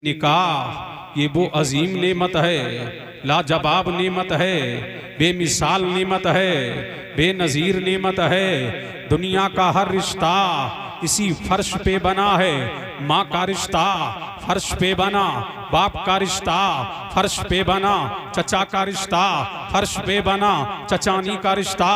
निकाह ये वो अजीम नेमत है, लाजवाब नेमत है, बेमिसाल नेमत है, बेनज़ीर नेमत है। दुनिया का हर रिश्ता इसी फर्श पे बना है। माँ का रिश्ता फर्श पे बना, बाप का रिश्ता फर्श पे बना, चचा का रिश्ता फर्श पे बना, चचानी का रिश्ता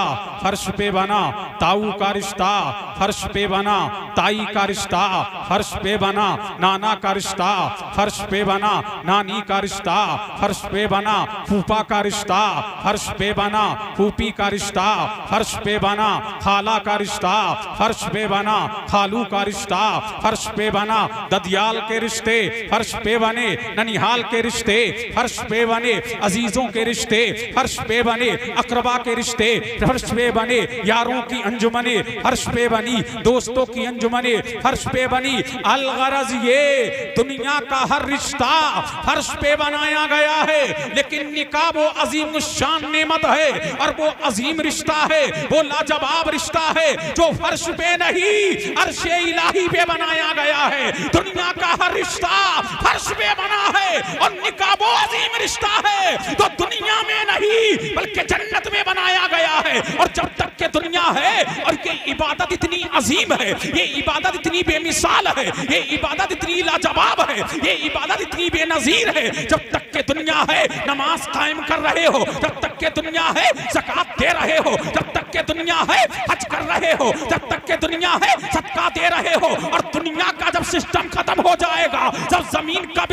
फर्श पे बना, ताऊ का रिश्ता फर्श पे बना, ताई का रिश्ता फर्श पे बना, नाना का रिश्ता फर्श पे बना, नानी का रिश्ता फर्श पे बना, फूफा का रिश्ता फर्श पे बना, फूफी का रिश्ता फर्श पे बना, खाला का रिश्ता फर्श पे बना, खालू का रिश्ता फर्श पे बना, ददियाल के रिश्ते फर्श पे बने, ननिहाल के रिश्ते फर्श पे बने, अजीजों के रिश्ते फर्श पे बने, अकरबा के रिश्ते फर्श पे बने, यारों की अंजुमने फर्श पे बनी, दोस्तों की अंजुमने फर्श पे बनी। अलगरज ये दुनिया का हर रिश्ता फर्श पे बनाया गया है, लेकिन निकाह वो अजीम शान नेमत है और वो अजीम रिश्ता है, वो लाजवाब रिश्ता है जो फर्श पे नहीं अर्शे इलाही पे बनाया गया है। दुनिया का हर रिश्ता फर्श पे बना है और निकाह वो अजीम रिश्ता है तो दुनिया में नहीं बल्कि जन्नत में बनाया गया है। और जब तक के दुनिया है और ये इबादत इतनी अजीम है, ये इबादत इतनी बेमिसाल है, ये इबादत इतनी लाजवाब है, ये इबादत इतनी बेनजीर है, जब तक के दुनिया है नमाज कायम कर रहे हो, जब तक के दुनिया है ज़कात दे रहे हो, जब तक के दुनिया है हज कर रहे हो, जब तक के दुनिया है सदका दे रहे हो। और दुनिया का जब सिस्टम खत्म हो जाएगा, जब जमीन का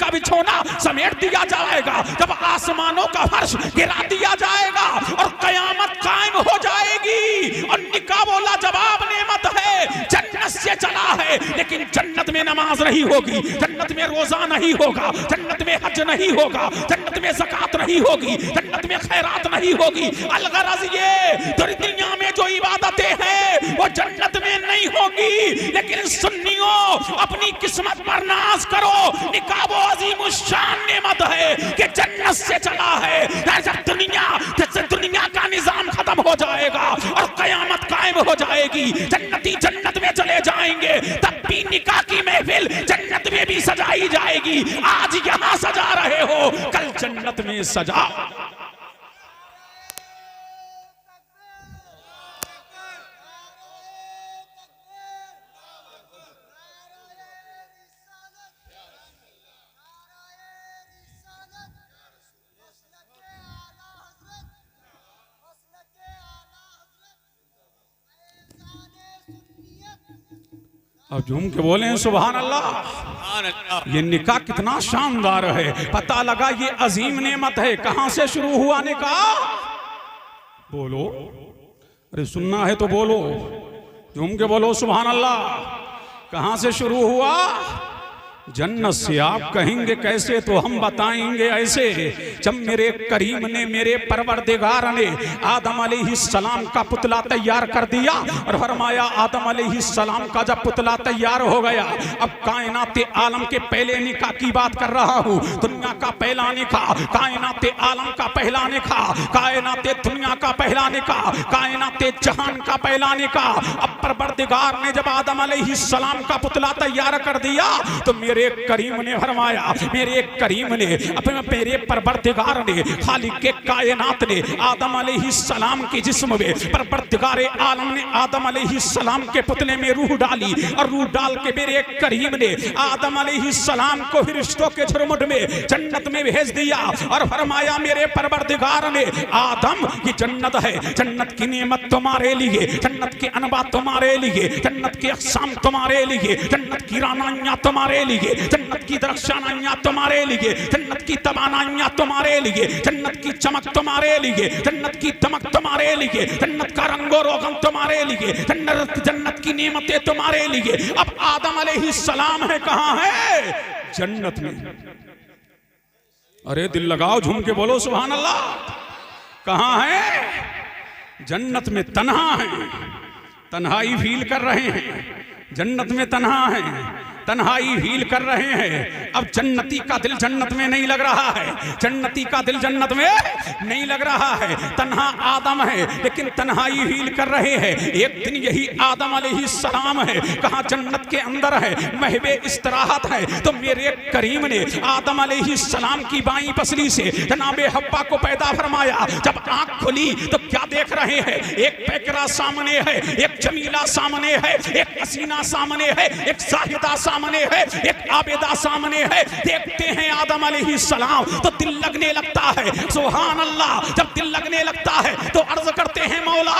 बिछोना समेट दिया जाएगा, जब आसमानों का फर्श गिरा दिया जाएगा और कयामत कायम हो जाएगी। और निकाह वो लाजवाब नेमत है, जन्नत से चला है, लेकिन जन्नत में नमाज नहीं होगी, जन्नत में रोजा नहीं होगा, जन्नत में हज नहीं होगा, जन्नत में ज़कात नहीं होगी, जन्नत में खैरात नहीं होगी। अलगरज ये दुनिया में जो इबादतें हैं वो जन्नत में नहीं होगी। लेकिन सुन्नियों अपनी किस्मत पर नाज करो, निकाह वो अजीम शान नेमत है कि जन्नत से चला है। जब दुनिया का निजाम खत्म हो जाएगा और कयामत कायम हो जाएगी, जन्नती जन्नत में चले जाएंगे, तब भी निकाह की महफिल जन्नत में भी सजाई जाएगी। आज यहाँ सजा रहे हो, कल जन्नत में सजा। अब झूम के बोले हैं सुभान अल्लाह। ये निकाह कितना शानदार है, पता लगा ये अजीम नेमत है। कहां से शुरू हुआ निकाह? बोलो, अरे सुनना है तो बोलो, झूम के बोलो सुभान अल्लाह। कहां से शुरू हुआ? जन्नत से। आप कहेंगे कैसे, तो हम बताएंगे ऐसे। जब मेरे करीम ने, मेरे परवरदिगार ने आदम अलैहिस्सलाम का पुतला तैयार कर दिया और फरमाया आदम अलैहिस्सलाम का जब पुतला तैयार हो गया, अब कायनात आलम के पहले निकाह की बात कर रहा हूँ। दुनिया का पहला निकाह, कायनात आलम का पहला निकाह, कायनात दुनिया का पहला निकाह, कायनात जहान का पहला निकाह। अब परवरदिगार ने जब आदम अलैहिस्सलाम का पुतला तैयार कर दिया तो मेरे करीम ने फरमाया, मेरे करीम ने अपने मेरे परवरदिगार ने, खालिक के कायनात ने आदम अलैहिस्सलाम के जिस्म में, परवरदिगार आलम ने आदम अलैहिस्सलाम के पुतले में रूह डाली और रूह डाल के मेरे करीम ने आदम अलैहिस्सलाम को फरिश्तों के झुरमुट में जन्नत में भेज दिया और फरमाया मेरे परवरदिगार ने, आदम ये जन्नत है, जन्नत की नेमत तुम्हारे लिए, जन्नत के अनबा तुम्हारे लिए, जन्नत के अक़साम तुम्हारे लिए, जन्नत की रानाइयाँ तुम्हारे लिए, जन्नत की दरख्शानियां तुम्हारे लिए, जन्नत की तवानाइयां तुम्हारे लिए, जन्नत की चमक तुम्हारे लिए, जन्नत की दमक तुम्हारे लिए, जन्नत का रंगो रोगन तुम्हारे लिए, जन्नत की नेमतें तुम्हारे लिए। अब आदम अलैहिस्सलाम है कहां है? जन्नत में। अरे दिल लगाओ, झूम के बोलो सुभान अल्लाह। कहां है? जन्नत में। तन्हा है, तन्हाई फील कर रहे हैं, जन्नत में तन्हा है। तन्हाई हील कर रहे हैं। अब जन्नती का दिल जन्नत में नहीं लग रहा है, जन्नती का दिल जन्नत में नहीं लग रहा है। तन्हा आदम है लेकिन तन्हाई हील कर रहे हैं। एक दिन यही आदम अलैहिस्सलाम है, कहा जन्नत के अंदर है, महबे इस्तराहत है, तो मेरे करीम ने आदम अलैहिस्सलाम की बाईं पसली से जनाबे हव्वा को पैदा फरमाया। जब आंख खुली तो क्या देख रहे हैं? एक पैकरा सामने है, एक जमीला सामने है, एक हसीना सामने है, एक जाहिदा सामने है, एक आबिदा सामने है। देखते हैं आदम अलैहिस्सलाम तो दिल लगने लगता है। सुभान अल्लाह। जब दिल लगने लगता है तो अर्ज करते हैं मौला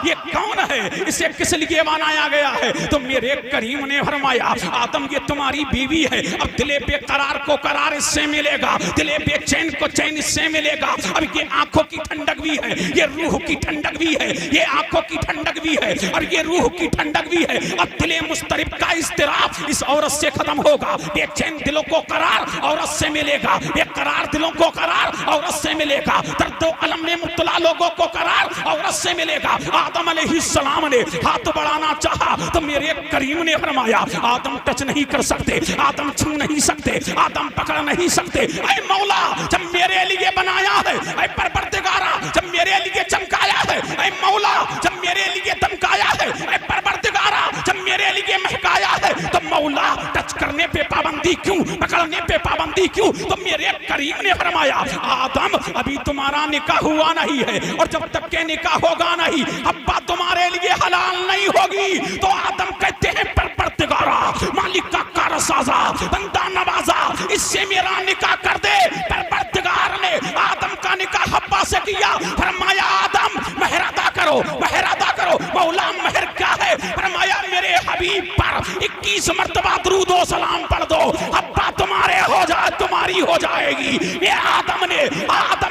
ये कौन है, इसे किस लिए बनाया गया है? तो मेरे करीम ने फरमाया आदम ये तुम्हारी बीवी है। अब दिले बेकरार को करार इससे मिलेगा, दिले बेचैन को चैन इससे मिलेगा। अब ये आंखों की ठंडक भी है, ये रूह की ठंडक भी है, ये आंखों की ठंडक भी है और ये रूह की ठंडक भी है। अब दिले मुस्तरिब का इस्तिराब इस औरत से खत्म होगा। बेचैन दिलों को करार औरत से मिलेगा, बेकरार दिलों को करार औरत से मिलेगा, दर्द अलम में मुब्तला लोगों को करार औरत से मिलेगा। आदम अलैहिस्सलाम ने हाथ बढ़ाना चाहा तो मेरे करीम ने फरमाया आदम टच नहीं कर सकते, आदम छू नहीं सकते, आदम पकड़ नहीं सकते। ऐ मौला जब मेरे लिए बनाया है, ऐ परवरदिगारा जब मेरे लिए चमकाया है, ऐ मौला जब मेरे लिए दमकाया है, ऐ परवरदिगारा जब मेरे लिए महकाया है, तो मौला टच करने पे पाबंदी क्यों, पकड़ने पे पाबंदी क्यों? तो मेरे करीम ने फरमाया आदम अभी तुम्हारा निकाह हुआ नहीं है और जब तक के निकाह होगा नहीं हव्वा तुम्हारे लिए हलाल नहीं होगी। तो आदम कहते हैं परवरदिगारा मालिक का कारसाजा बंदा नवाजा इससे मेरा निकाह कर दे। परवरदिगार ने आदम का निकाह हव्वा से किया। फरमाया आदम महर अदा करो, महर अदा करो। मौला महर क्या है? फरमाया मेरे हबीब पर 21 मर्तबा दुरूद व सलाम पढ़ दो, हव्वा तुम्हारे हो जाए, तुम्हारी हो जाएगी। ये आदम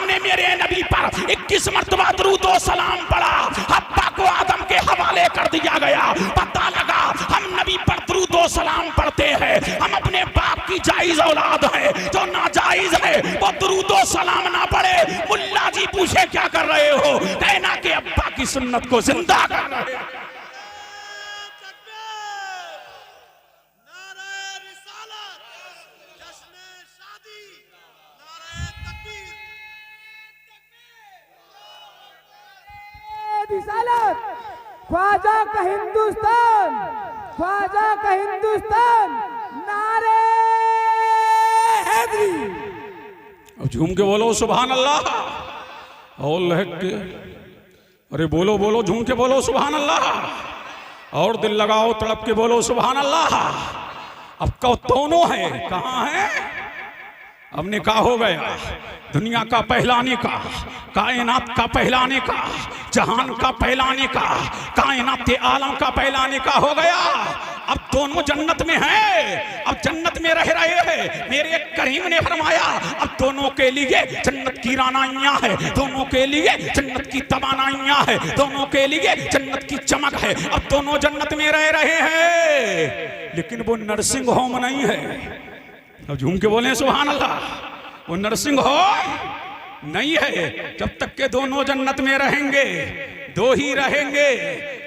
ने मेरे नबी पर 21 मर्तबा दुरूद व सलाम पढ़ा, हव्वा को आदम के हवाले कर दिया गया। पता लगा हम नबी पर दुरूद व सलाम पढ़ते हैं, हम अपने बाप की जायज औलाद है, जो नाजायज है वो दुरूद व सलाम ना पढ़े। मुल्ला जी पूछे क्या कर रहे हो? कहना कि अब्बा की सुन्नत को जिंदा कर रहे हो। ख्वाजा का हिंदुस्तान, ख्वाजा का हिंदुस्तान, नारे हैदरी। अब झूम के बोलो सुभान अल्लाह और लहक के, अरे बोलो बोलो झूम के बोलो सुभान अल्लाह और दिल लगाओ तड़प के बोलो सुभान अल्लाह। अब कौ दोनों है, कहाँ है? अब निकाह हो गया, दुनिया का पहला निकाह, कायनात का पहला निकाह, जहान का पहला निकाह, कायनात आलम का पहला निकाह हो गया। अब दोनों जन्नत में हैं, अब जन्नत में रह रहे हैं। मेरे करीम ने फरमाया अब दोनों के लिए जन्नत की रानाइयां है, दोनों के लिए जन्नत की तवानाइयां है, दोनों के लिए जन्नत की चमक है। अब दोनों जन्नत में रह रहे हैं लेकिन वो नर्सिंग होम नहीं है। अब झूम के बोले सुभान अल्लाह। वो नर्सिंग होम नहीं है। जब तक के दोनों जन्नत में रहेंगे दो ही रहेंगे,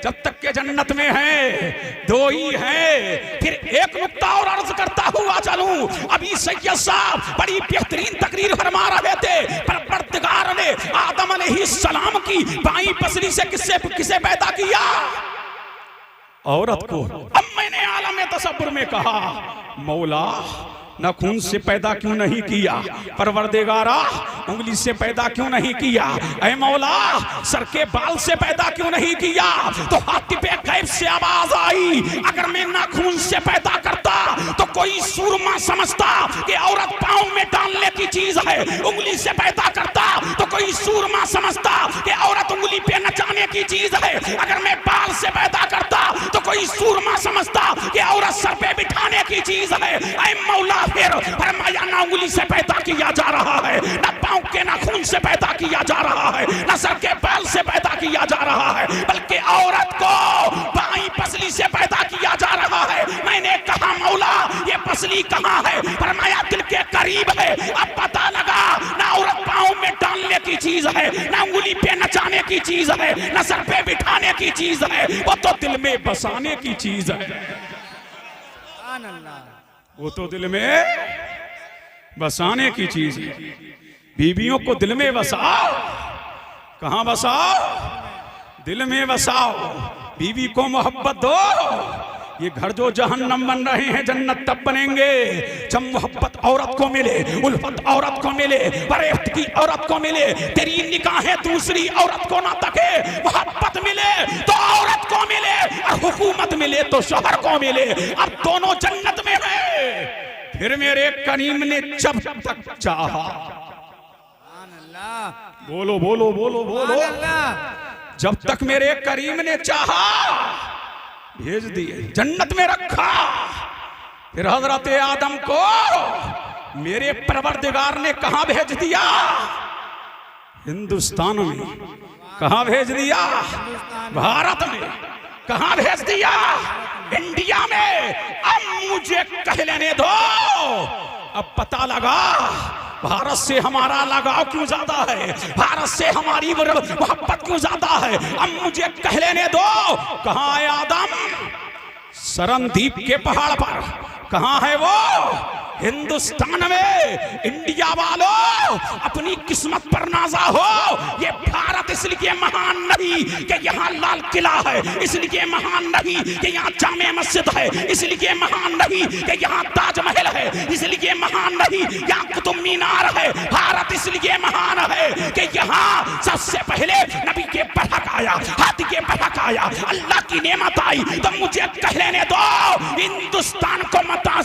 जब तक के जन्नत में हैं दो ही हैं। फिर एक नुक्ता और अर्ज करता हुआ चलूं। अभी सैयद साहब बड़ी बेहतरीन तकरीर फरमा रहे थे। परवरदिगार ने आदम अलैहिस्सलाम की बाईं पसली से किसे पैदा किया? औरत को। अब मैंने आलम तसव्वुर में कहा मौला नाखून से पैदा क्यों नहीं किया? परवरदिगारा उंगली से पैदा क्यों नहीं किया? ऐ मौला सर के बाल से पैदा क्यों नहीं किया? तो हातिब गैब से आवाज आई अगर मैं नाखून से पैदा करता तो कोई सूरमा समझता कि औरत पाँव में डालने की चीज है। उंगली से पैदा करता तो कोई सूरमा समझता कि औरत उंगली पे नचाने की चीज है। अगर मैं बाल से पैदा करता तो कोई सूरमा समझता कि औरत सर पे बिठाने की चीज है। ऐ मौला फिर फरमाया ना उंगली से पैदा किया जा रहा है, ना पाँव के नाखून से पैदा किया जा रहा है, ना सर के बाल से पैदा किया जा रहा है, बल्कि औरत को बाईं पसली से पैदा किया जा रहा है। मैंने कहा मौला ये पसली कहाँ है? फरमाया दिल के करीब है। अब पता लगा ना औरत पाँव में डालने की चीज है, ना उंगली पे नचाने की चीज है, ना सर पे बिठाने की चीज है, वो तो दिल में बसाने की चीज है। वो तो दिल में बसाने की चीज है। बीवियों को दिल में बसाओ। कहां बसाओ? दिल में बसाओ। बीवी को मोहब्बत दो। ये घर जो जहन्नम बन रहे हैं जन्नत तब बनेंगे जब मोहब्बत औरत को मिले, उल्फत औरत को मिले, फरेफ्त की औरत को मिले, तेरी निगाहें दूसरी औरत को ना तके, मोहब्बत मिले तो औरत को मिले और हुकूमत मिले तो शोहर को मिले। अब दोनों जन्नत में है। फिर मेरे करीम ने जब तक चाहा, बोलो बोलो बोलो बोलो, जब तक मेरे करीम ने चाहा भेज दिए, जन्नत में रखा। फिर हजरत आदम को मेरे परवरदिगार ने कहां भेज दिया? हिंदुस्तान में। कहां भेज दिया? भारत में। कहां भेज दिया? इंडिया में। अब मुझे कह लेने दो, अब पता लगा भारत से हमारा लगाव क्यों ज्यादा है, भारत से हमारी मोहब्बत क्यों ज्यादा है। अब मुझे कह लेने दो, कहां है आदम? सरनदीप के पहाड़ पर। कहां है वो? हिंदुस्तान में। इंडिया वालों अपनी किस्मत पर नाजा हो। ये भारत इसलिए महान नहीं कि यहाँ लाल किला है, इसलिए महान नहीं कि यहाँ जामे मस्जिद है, इसलिए महान नहीं कि यहाँ ताजमहल है, इसलिए महान नहीं यहाँ कुतुब मीनार है। भारत इसलिए महान है कि यहाँ सबसे पहले नबी के बहक आया, हाथी के बहक आया, अल्लाह की नेमत आई। तो मुझे कह लेने दो, हिंदुस्तान को मता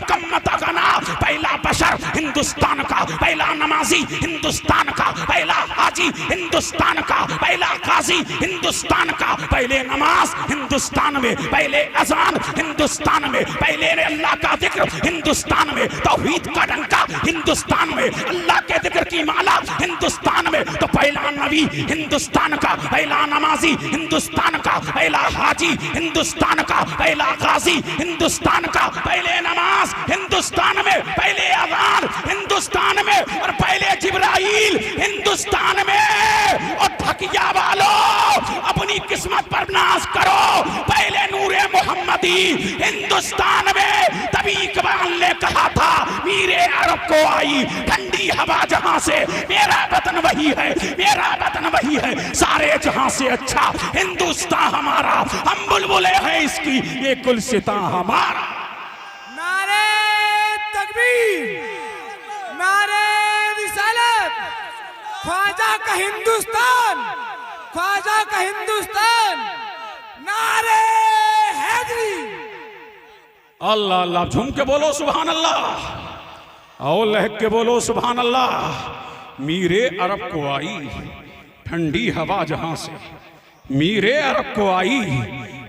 गना। पहला बशर हिंदुस्तान का, पहला नमाजी हिंदुस्तान का, पहला हाजी हिंदुस्तान का, पहला काजी हिंदुस्तान का, पहले नमाज हिंदुस्तान में, पहले अजान हिंदुस्तान में, पहले अल्लाह का जिक्र हिंदुस्तान में, तौहीद का डंका हिंदुस्तान में, अल्लाह के जिक्र की माला हिंदुस्तान में। तो पहला नबी हिंदुस्तान का, पहला नमाजी हिंदुस्तान का, पहला हाजी हिंदुस्तान का, पहला काजी हिंदुस्तान का, पहले नमाज हिंदुस्तान में, पहले अज़ान हिंदुस्तान में, और पहले जिब्राइल हिंदुस्तान में। और ठकिया वालों अपनी किस्मत पर नाश करो। पहले नूरे मोहम्मदी हिंदुस्तान में। तभी इकबाल ने कहा था, मीरे अरब को आई ठंडी हवा जहां से, मेरा वतन वही है, मेरा वतन वही है, सारे जहां से अच्छा हिंदुस्तान हमारा। हम बुलबुले हैं इसकी, ये गुलसितां हमारा। नारे तकबीर, नारे रिसालत, ख्वाजा का हिंदुस्तान, ख्वाजा का हिंदुस्तान, नारे हैदरी। अल्लाह अल्लाह झूम के बोलो सुभान अल्लाह, और लहक के बोलो सुभान अल्लाह। मीरे अरब को आई ठंडी हवा जहां से, मीरे अरब को आई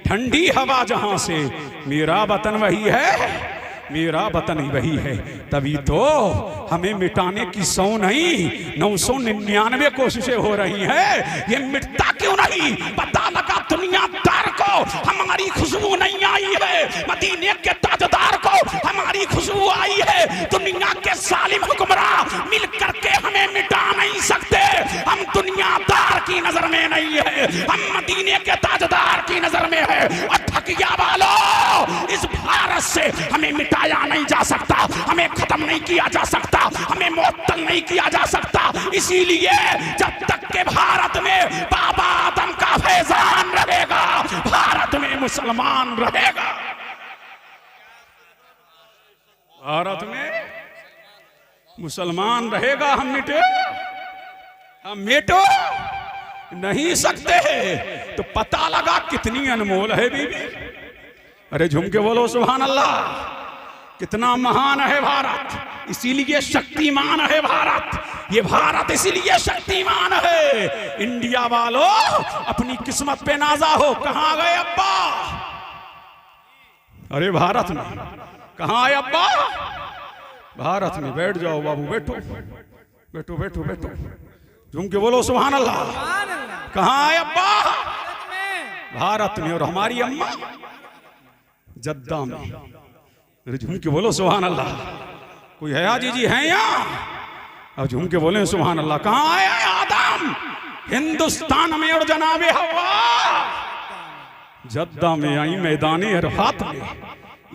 ठंडी हवा जहां से, मेरा वतन वही है, मेरा वतन ही वही है। तभी तो हमें मिटाने की 100 नहीं 999 कोशिशें हो रही हैं। ये मिटता क्यों नहीं? पता लगा दुनियादार को हमारी खुशबू नहीं आई है, मदीने के ताजदार को हमारी खुशबू आई है। दुनिया के जालिम हुक्मरान मिल करके हमें मिटा नहीं सकते। हम दुनियादार की नजर में नहीं है, हम मदीने के ताजदार की नजर में है। और ठकिया वालों, इस भारत से हमें मिटाया नहीं जा सकता, हमें खत्म नहीं किया जा सकता, हमें मुअत्तल नहीं किया जा सकता। इसीलिए जब तक के भारत में बाबा आदम का फैजान रहेगा, भारत में मुसलमान रहेगा। भारत में मुसलमान रहेगा। हम मिटे, हम मिटो नहीं सकते। तो पता लगा कितनी अनमोल है बीबी। अरे झूम के बोलो सुभान अल्लाह। कितना महान है भारत, इसीलिए शक्तिमान है भारत। ये भारत इसीलिए शक्तिमान है। इंडिया वालों अपनी किस्मत पे नाजा हो। कहां गए अब्बा? अरे भारत में। कहां है अब्बा? भारत में। बैठ जाओ बाबू, बैठो बैठो बैठो बैठो। झूम के बोलो सुभान अल्लाह। कहां है अब्बा? भारत में। और हमारी अम्मा जद्दा में। झूम के बोलो सुभान अल्लाह। कोई है हाजी जी हैं यहाँ? और झूम के बोले सुभान अल्लाह। कहाँ आया है आदम? हिंदुस्तान में। और जनाबे हवा जद्दा में आई, मैदाने अरफात में।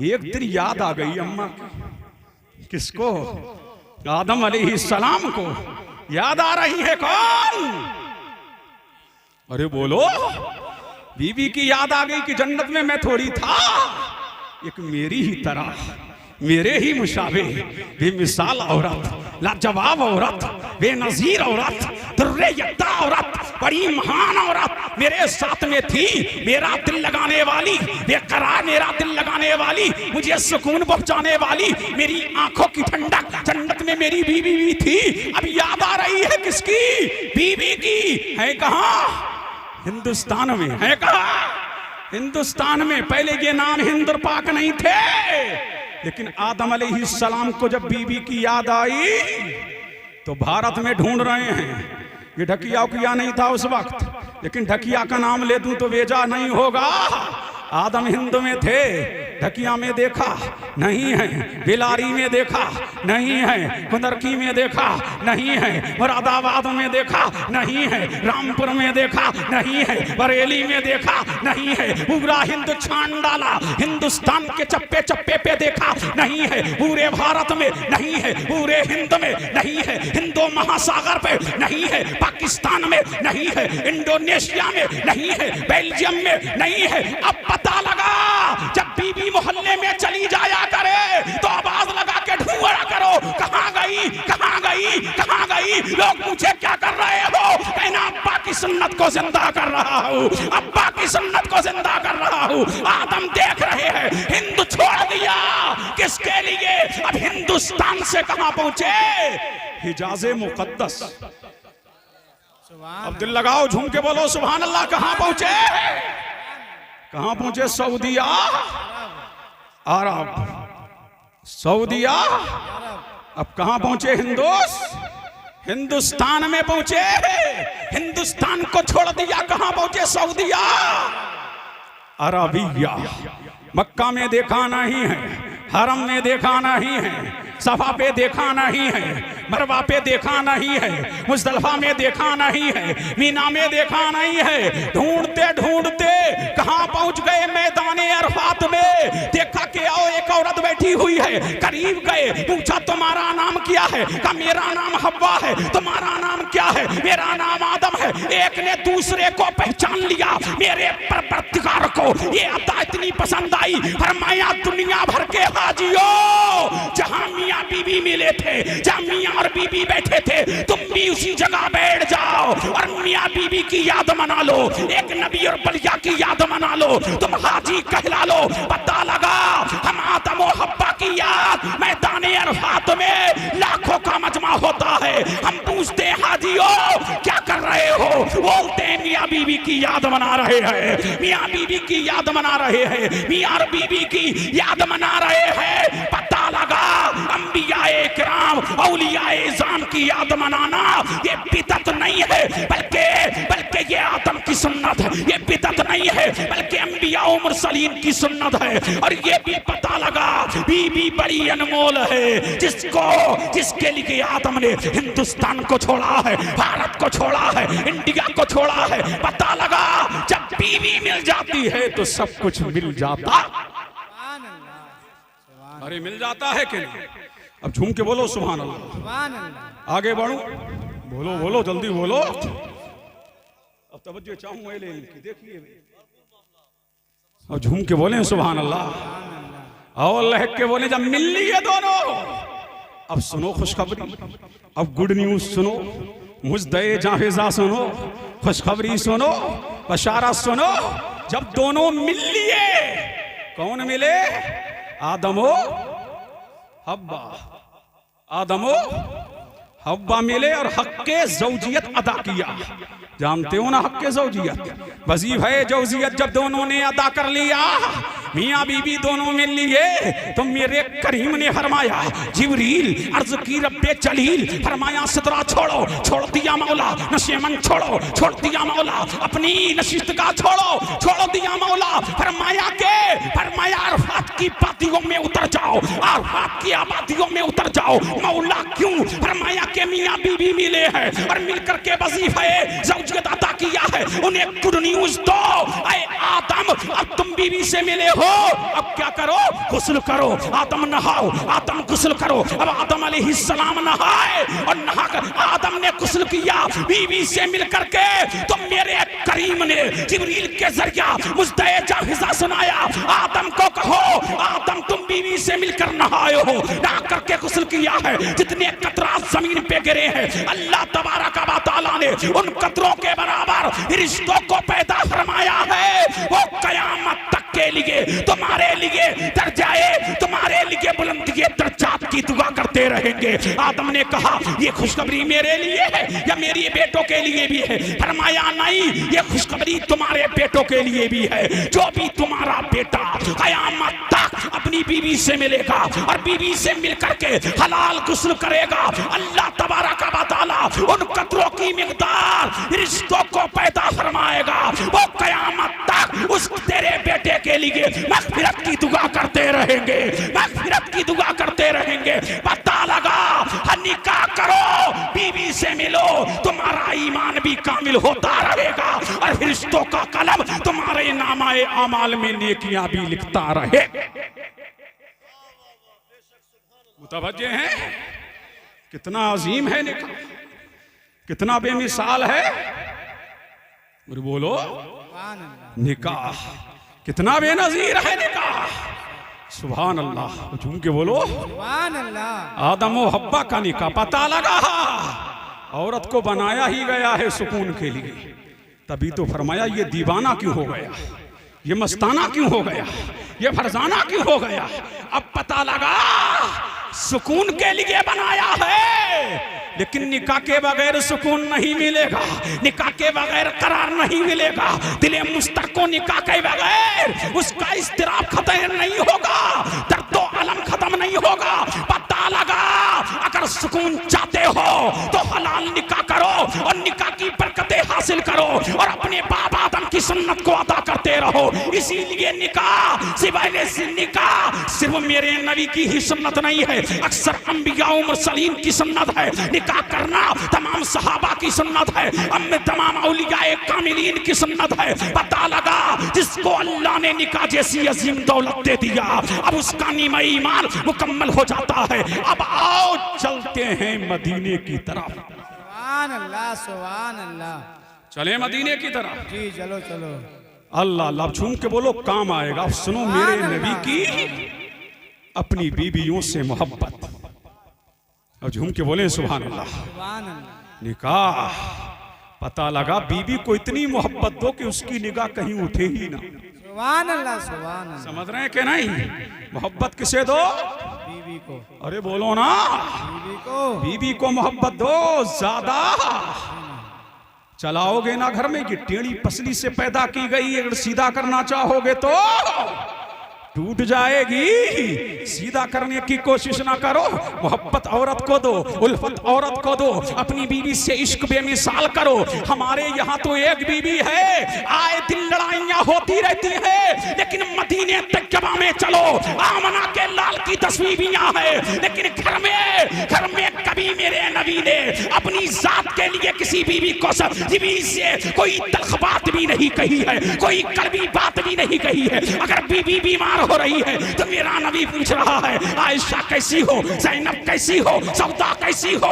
एक दिन याद आ गई अम्मा की। किसको? आदम अलैहिस्सलाम को याद आ रही है कौन? अरे बोलो, बीबी की याद आ गई कि जन्नत में मैं थोड़ी था, एक मेरी ही तरह, मेरे ही मुशाबे, बेमिसाल औरत, लाजवाब औरत, बेनजीर औरत, दुर्रे यक्ता औरत, बड़ी महान औरत मेरे साथ में थी, मेरा दिल लगाने वाली, बेकरार मेरा दिल लगाने वाली, मुझे सुकून पहुंचाने वाली, मेरी आंखों की ठंडक जन्नत में मेरी बीबी भी थी। अब याद आ रही है किसकी? बीबी की। है कहाँ? हिंदुस्तान में। है कहाँ? हिंदुस्तान में। पहले ये नाम हिंद और पाक नहीं थे, लेकिन आदम अलैहिस्सलाम को जब बीबी की याद आई तो भारत में ढूंढ रहे हैं। ये ढकिया उकिया नहीं था उस वक्त, लेकिन ढकिया का नाम ले दूं तो बेजा नहीं होगा। आदम हिंद में थे, ढकिया में देखा नहीं है, बिलारी में देखा नहीं है, कुंदरकी में देखा नहीं है, मुरादाबाद में देखा नहीं है, रामपुर में देखा नहीं है, बरेली में देखा नहीं है, पूरा हिंद छान डाला, हिंदुस्तान के चप्पे चप्पे पे देखा नहीं है, पूरे भारत में नहीं है, पूरे हिंद में नहीं है, हिंदो महासागर पे नहीं है, पाकिस्तान में नहीं है, इंडोनेशिया में नहीं है, बेल्जियम में नहीं है। अब पता लगा, जब बीबी मोहल्ले में चली जाया करे तो आवाज लगा के ढूंढा करो, कहां गई, कहां गई, कहां गई। लोग पूछे क्या कर रहे हो? कहना अब्बा की सुन्नत को जिंदा कर रहा हूं, अब्बा की सुन्नत को जिंदा कर रहा हूं। आदम देख रहे हैं, हिंद छोड़ दिया किसके लिए? अब हिंदुस्तान से कहां पहुंचे? हिजाज़े मुकद्दस। अब दिल लगाओ, झूम के बोलो सुभान अल्लाह। कहां पहुंचे? कहां पहुंचे? सऊदिया अरब, सऊदिया। अब कहां पहुंचे? हिंदुस्तान में पहुंचे। हिंदुस्तान को छोड़ दिया, कहां पहुंचे? सऊदिया अरबिया। मक्का में देखा नहीं है, हरम में देखा नहीं है, सफा पे देखा नहीं है, मरवा पे देखा नहीं है, मुज़दलिफा में देखा नहीं है, मीना में देखा नहीं है। ढूंढते ढूंढते कहां पहुंच गए? मैदाने अरफात में। देखा कि आओ एक औरत बैठी हुई है, करीब गए, पूछा तुम्हारा नाम क्या है? कहा मेरा नाम हव्वा है। तुम्हारा नाम क्या है? मेरा नाम आदम है। एक ने दूसरे को पहचान लिया। मेरे परवरदिगार को ये अता इतनी पसंद आई, फरमाया दुनिया भर के हाजियों, जहां मियां बीबी मिले थे, जहां मियां और बीबी बैठे थे, तुम भी उसी जगह बैठ जाओ और मियां बीबी की याद मना लो, एक नबी और बलिया की याद मना लो, तुम हाजी कहला लो। पता लगा हम आदम और हव्वा की याद मैदाने अरफात में लाखों का मजमा होता है। हम पूछते हैं हाजियों क्या कर रहे हो? बोलते हैं मियां बीबी की याद मना रहे हैं, मियां बीबी की याद मना रहे हैं, मियां और बीबी की याद मना रहे हैं। पता लगा अंबियाए किराम औलियाए इज़ाम की याद मनाना ये बिदअत नहीं है, बल्कि ये आदम की सुन्नत है। ये बिदअत नहीं है, बल्कि अंबिया और मुरसलीन की सुन्नत है। और ये भी पता लगा बीबी बड़ी अनमोल है, जिसके लिए आदम ने हिंदुस्तान को छोड़ा है, भारत को छोड़ा है, इंडिया को छोड़ा है। पता लगा जब बीवी मिल जाती है तो सब कुछ मिल जाता। अरे मिल जाता है कि नहीं? अब झूम के बोलो सुभान अल्लाह। आगे बढ़ो, बोलो बोलो जल्दी बोलो। अब तवज्जो चाहूंगा लेने की, देखिए अब झूम के बोले सुभान अल्लाह और लहक के बोले जब मिल लिए दोनों। अब सुनो खुशखबरी, अब गुड न्यूज सुनो, मुजदे जाहिजा सुनो, खुशखबरी सुनो, बशारत सुनो। जब दोनों मिल लिए, कौन मिले? आदमो हव्वा, आदमो हव्वा मिले और हक़्क़े ज़ौजियत अदा किया। जानते हो ना हक़्क़े ज़ौजियत, वज़ीफ़े ज़ौजियत जब दोनों ने अदा कर लिया, मियाँ बीबी दोनों मिल लिए, तो मेरे करीम ने फरमाया जिब्रील अर्ज़ की रब्बे जलील, फरमाया सिदरा छोड़ो, छोड़ दिया मौला, नशेमन छोड़ो, छोड़ दिया मौला, अपनी नशिस्तगाह छोड़ो, छोड़ दिया मौला। फरमाया अरफात की वादियों में उतर जाओ, अरफात की आबादियों में उतर जाओ। जाओ। मौला क्यों? फरमाया कि मियाँ बीवी मिले हैं और मिलकर के वजीफे ज़ौजियत अता किया है, उन्हें गुड न्यूज दो। ऐ आदम, अब तुम बीवी से मिले हो, अब क्या करो? गुस्ल करो। आदम नहाओ, आदम गुस्ल करो। अब आदम अलैहिस्सलाम नहाए और नहाकर आदम ने गुस्ल किया बीवी से मिलकर के। तो मेरे करीम ने जिब्रील के जरिया मुझे जाहिज़ा सुनाया, आदम को कहो, आदम तुम बीवी से मिलकर नहाए हो, नहा करके गुस्ल किया है। जितने कतरात जमीन पे गिरे हैं अल्लाह तबारक व तआला ने उन कतरों के बराबर रिश्तों को पैदा फरमाया है। वो कयामत तक के लिए तुम्हारे लिए दर्जाए, तुम्हारे लिए बुलंदी दर्जात की दुआ करते रहेंगे। आदम ने कहा ये खुशखबरी मेरे लिए है या मेरे बेटों के लिए भी है? फरमाया नहीं, ये खुशखबरी तुम्हारे बेटों के लिए भी है। जो भी तुम्हारा बेटा कयामत तक अपनी बीवी से मिलेगा और बीवी से मिलकर के हलाल गुस्ल करेगा, अल्लाह तबारक व तआला उन कतरों की मिकदार रिश्तों को पैदा फरमाएगा। वो कयामत तक उस तेरे बेटे के लिए मग़फ़िरत की दुआ करते रहेंगे, मग़फ़िरत की दुआ करते रहेंगे। पता लगा, निकाह करो, बीवी से मिलो, तुम्हारा ईमान भी कामिल होता रहेगा और रिश्तों का कलम तुम्हारे नामाए अमाल में नेकियां भी लिखता रहे। मुतवज्जे हैं? कितना अजीम है निकाह, कितना बेमिसाल है। बोलो निकाह कितना बेनजीर है निकाह। सुभान अल्लाह, झूम के बोलो सुभान अल्लाह। आदम और हव्वा का निकाह, पता लगा औरत को बनाया ही गया है सुकून के लिए, तभी तो फरमाया ये दीवाना क्यों हो गया, ये मस्ताना क्यों हो गया, ये फरजाना क्यों हो गया। अब पता लगा सुकून के लिए बनाया है, लेकिन निकाह के बगैर सुकून नहीं मिलेगा, निकाह के बगैर करार नहीं मिलेगा। दिले मुस्तक को निकाह के बगैर उसका इस्तिराब खत्म नहीं होगा, दर्दो अलम खत्म नहीं होगा। पता लगा, अगर सुकून चाहते हो तो हलाल निकाह करो और निकाह की बरकतें हासिल करो और अपने बाप आदम की सुन्नत को अदा करते रहो। इसीलिए निकाह सिर्फ मेरे नबी की ही सुन्नत नहीं है, अक्सर अंबिया और मुरसलीन की सुन्नत है। निकाह करना तमाम सहाबा की सुन्नत है, तमाम औलियाए कामिलीन की सुन्नत है। पता लगा, जिसको अल्लाह ने निकाह जैसी अजीम दौलत दे दिया, अब उसका नीमा ईमान मुकम्मल हो जाता है। अब आओ चलते हैं मदीने की तरफ। सुभान अल्लाह, सुभान अल्लाह। चले मदीने की तरफ। जी चलो चलो। अल्लाह अल्लाह झूम के बोलो, काम आएगा। सुनो मेरे नबी की अपनी बीवियों से मोहब्बत, और झूम के बोले सुभान अल्लाह। सुभान अल्लाह। निकाह, पता लगा बीवी को इतनी मोहब्बत दो कि उसकी निगाह कहीं उठे ही ना। सुभान अल्लाह, सुभान अल्लाह। समझ रहे हैं कि नहीं? मोहब्बत किसे दो? बीवी को। अरे बोलो ना, बीवी को, बीवी को मोहब्बत दो ज्यादा। चलाओगे ना घर में, ये टेढ़ी पसली से पैदा की गई, अगर सीधा करना चाहोगे तो टूट जाएगी। सीधा करने की कोशिश ना करो, मोहब्बत औरत को दो, उल्फत औरत को दो, अपनी बीवी से इश्क बेमिसाल करो। हमारे यहाँ तो एक बीवी है, आए दिन लड़ाइयाँ होती रहती है, लेकिन मदीने तैयबा में चलो, आमना के लाल की तस्वीरियाँ है, लेकिन घर में कभी मेरे नबी ने अपनी जात के लिए किसी बीवी को बीवी से कोई तल्ख बात भी नहीं कही है, कोई कड़वी बात भी नहीं कही है। अगर बीवी बीमार हो रही है तो मेरा नबी पूछ रहा है, आयशा कैसी हो, ज़ैनब कैसी हो, सौदा कैसी हो,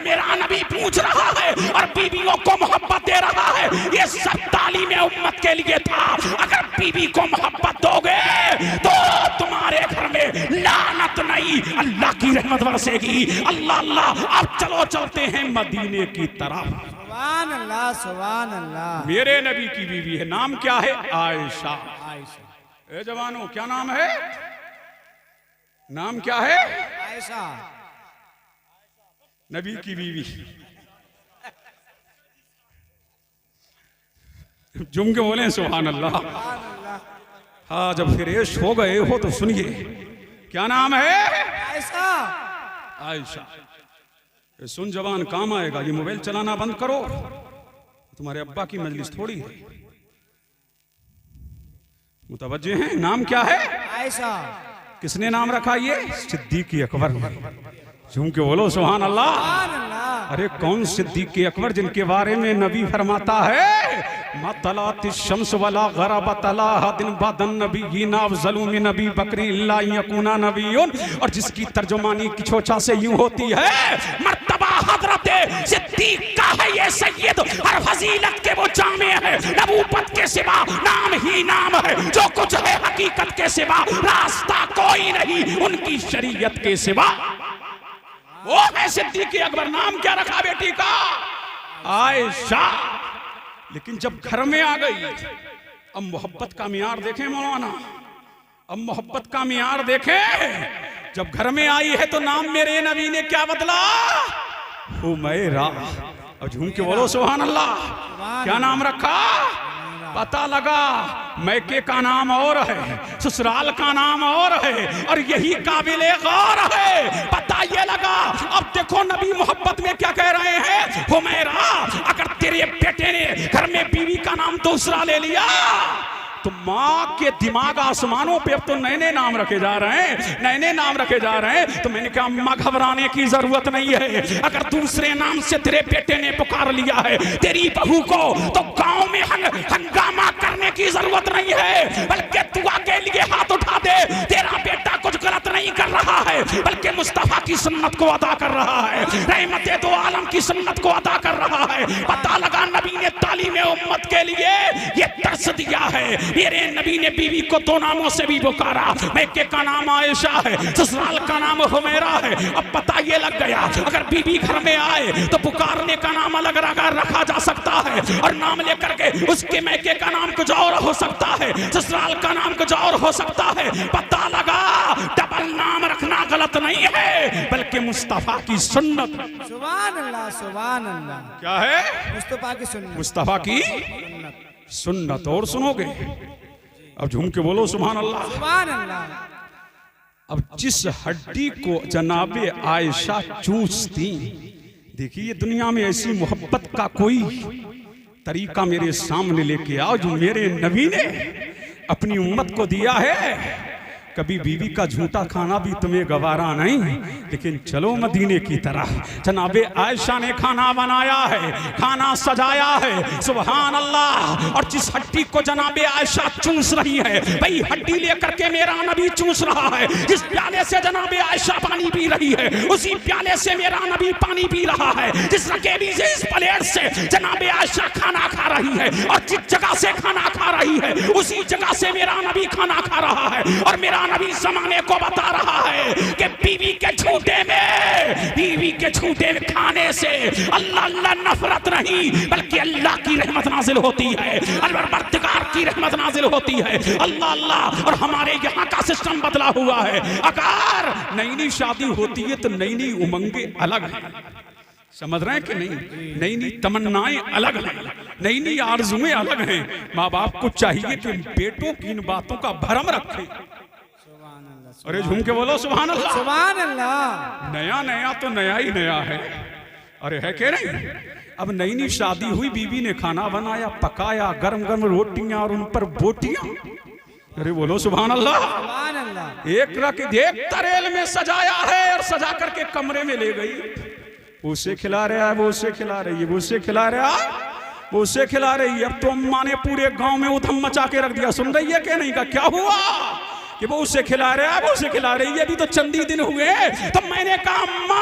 मेरा नबी पूछ रहा है और बीवियों को मोहब्बत दे रहा है। ये सब तालीम उम्मत के लिए था। अगर बीवी को मोहब्बत दोगे तो तुम्हारे घर में लानत नहीं, अल्लाह की रहमत बरसेगी। अल्लाह अल्लाह। अब चलो चलते हैं मदीने की तरफ। सुभान अल्लाह, सुभान अल्लाह। मेरे नबी की बीवी है, नाम क्या है? आयशा। आयशा। ए जवानों, क्या नाम है? नाम क्या है? आयशा। नबी की बीवी। जुम के बोले सुभान अल्लाह। हाँ, जब फ्रेश हो गए हो तो सुनिए, क्या नाम है? आयशा। आयशा। सुन जवान, काम आएगा। ये मोबाइल चलाना बंद करो, तुम्हारे अब्बा की मजलिस थोड़ी है। मुतवज्जे हैं? नाम क्या है? आयशा। किसने नाम रखा ये? सिद्दीक अकबर। झूम के बोलो सुभान अल्लाह। सुभान अल्लाह। अरे कौन सिद्दीक अकबर जिनके बारे में नबी फरमाता है मतलात शम्स वला गरबत लहा दिन बदन नबीयीन अफज़लु मिन नबी बकरी इल्ला यकुना नबियुन। और जिसकी तर्जुमानी की छोचा से यूं होती है मर्तबा हजरत सिद्दीक का है ये सैयद और फजीलत के वो जामे है। नबूवत के सिवा नाम ही नाम है, जो कुछ है हकीकत के सिवा रास्ता कोई नहीं, उनकी शरीयत के सिवा वो है सिद्दीक अकबर। नाम क्या रखा बेटी का? आयशा। लेकिन जब घर में आ गई, अब मोहब्बत का मियार देखें मौलाना, अब मोहब्बत का मियार देखें। जब घर में आई है तो नाम मेरे नबी ने क्या बदला? हुमैरा। और झूम के बोलो सुभान अल्लाह। क्या नाम रखा? पता लगा मैके का नाम और है, ससुराल का नाम और है, और यही काबिले गौर है। पता ये लगा। अब देखो नबी मोहब्बत में क्या कह रहे हैं? हुमैरा, अगर तेरे बेटे ने घर में बीवी का नाम दूसरा ले लिया तो माँ के दिमाग आसमानों पे अब तो नए नए नाम रखे जा रहे हैं, नए नए नाम रखे जा रहे हैं। तो मैंने कहा अम्मा घबराने की जरूरत नहीं है। अगर दूसरे नाम से तेरे बेटे ने पुकार लिया है तेरी बहू को तो गांव में हंगामा करने की जरूरत नहीं है, बल्कि तू आगे लिए हाथ उठा दे। तेरा बेटा कुछ गलत नहीं कर रहा है, बल्कि मुस्तफा की सुन्नत को अदा कर रहा है, रहमत दो आलम की सुन्नत को अदा कर रहा है। पता लगा नबी ने तालीम उम्मत के लिए ये दर्श दिया है। मेरे नबी ने बीवी को दो नामों से भी पुकारा। मैके का नाम आयशा है, ससुराल का नाम हुमैरा है। अब पता ये लग गया अगर बीवी घर में आए तो पुकारने का नाम अलग रखा जा सकता है, और नाम लेकर के उसके मैके का नाम कुछ और हो सकता है, ससुराल का नाम कुछ और हो सकता है। पता लगा डबल नाम रखना गलत नहीं है, बल्कि मुस्तफा की सुन्नत। सुभान अल्लाह, सुभान अल्लाह। क्या है? मुस्तफा की सुन्नत, मुस्तफा की सुन्नत। और सुनोगे? अब झूम के बोलो सुभान अल्लाह। सुभान अल्लाह। अब जिस हड्डी को जनाबे आयशा चूसती, देखिए दुनिया में ऐसी मोहब्बत का कोई तरीका मेरे सामने लेके आओ जो मेरे नबी ने अपनी उम्मत को दिया है। कभी बीवी का झूठा खाना भी तुम्हें गवारा नहीं, लेकिन चलो मदीने की तरह। जनाबे आयशा ने खाना बनाया है, खाना सजाया है, सुभान अल्लाह। और जिस हड्डी को जनाबे आयशा चूस रही है, भाई हड्डी लेकर के मेरा नबी चूस रहा है। जिस प्याले से जनाबे आयशा पानी पी रही है, उसी प्याले से मेरा नबी पानी पी रहा है। जिस रकेबी से, इस प्लेट से जनाबे आयशा खाना खा रही है, और जिस जगह से खाना खा रही है उसी जगह से मेरा नबी खाना खा रहा है। और मेरा नबी जमाने को बता रहा है कि बीवी के झूठे में, बीवी के झूठे खाने से अल्लाह अल्लाह नफरत नहीं, बल्कि अल्लाह की रहमत नाजिल होती है, अल्लाह परवरदिगार की रहमत नाजिल होती है। अल्लाह अल्लाह। और हमारे यहाँ का सिस्टम बदला हुआ है। अगर नई नई शादी होती है तो नई नई उमंगे अलग है, समझ रहे हैं कि नहीं? नई नई तमन्नाएं अलग हैं, नई नई आरज़ुएं अलग हैं। माँ बाप को चाहिए कि बेटों की इन बातों का भरम रखें। अरे झूम के बोलो सुभान अल्लाह। सुभान अल्लाह। नया नया तो नया ही नया है। अरे है कि नहीं? अब नई नई शादी हुई, बीवी ने खाना बनाया, पकाया, गरम गरम रोटियां और उन पर बोटियां। अरे बोलो सुभान अल्लाह। सुभान अल्लाह। एक एक तरेल में सजाया है और सजा करके कमरे में ले गई। उसे खिला रहा है, वो उसे खिला रही है, वो उसे खिला रहा है, वो उसे खिला रही है। अब तो अम्मा ने पूरे गांव में उधम मचा के रख दिया। सुन रही है कि नहीं? का क्या हुआ कि वो उसे खिला रहा है, वो उसे खिला रही है, अभी तो चंदी दिन हुए। तो मैंने कहा अम्मा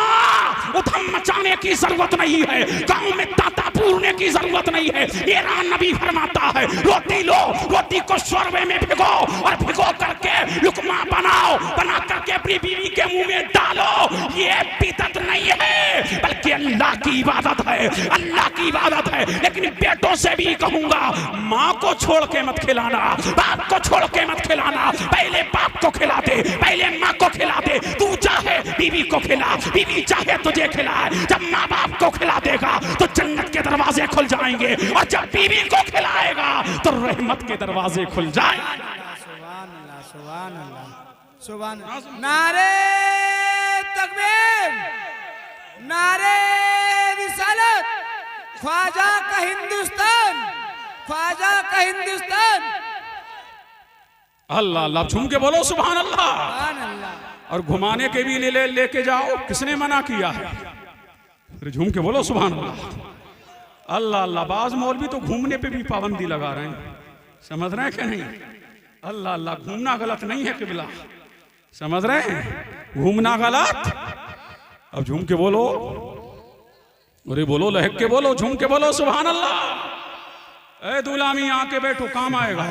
उधम मचाने की जरूरत नहीं है, गांव में ताता पूरने की जरूरत नहीं है। मेरा नबी फरमाता है रोटी लो, रोटी को शोरबे में भिगो और भिगो करके लुकमा बनाओ, बना करके अपनी बीवी के मुंह में डालो। ये बिदअत नहीं है, बल्कि अल्लाह की इबादत है, अल्लाह की इबादत है। लेकिन बेटों से भी कहूंगा माँ को छोड़ के मत खिलाना, बाप को छोड़ के मत खिलाना। पहले बाप को खिला दे, पहले माँ को खिला दे। तू चाहे बीवी को खिला, बीवी चाहे तुझे खिलाए। जब माँ बाप को खिला देगा तो जन्नत के दरवाजे खुल जाएंगे, और जब बीवी को खिलाएगा तो रहमत के दरवाजे खुल जाएंगे। सुभान अल्लाह, सुभान अल्लाह, सुभान अल्लाह। नारे तकबीर, नारे रिसालत, ख्वाजा का हिंदुस्तान, ख्वाजा का हिंदुस्तान। अल्लाह अल्लाह, झूम के बोलो सुभान अल्लाह। सुभान अल्लाह। और घुमाने के भी लेके जाओ, किसने मना किया है? फिर झूम के बोलो सुभान अल्लाह। अल्लाह अल्लाह, बाज मौलवी तो घूमने पे भी पाबंदी लगा रहे हैं, समझ रहे हैं कि नहीं? अल्लाह अल्लाह, घूमना गलत नहीं है किबला, समझ रहे हैं? घूमना गलत। अब झूम के बोलो, अरे बोलो, लहक के बोलो, झूम के बोलो सुभान अल्लाह। ए दुलामी आके बैठो, काम आएगा।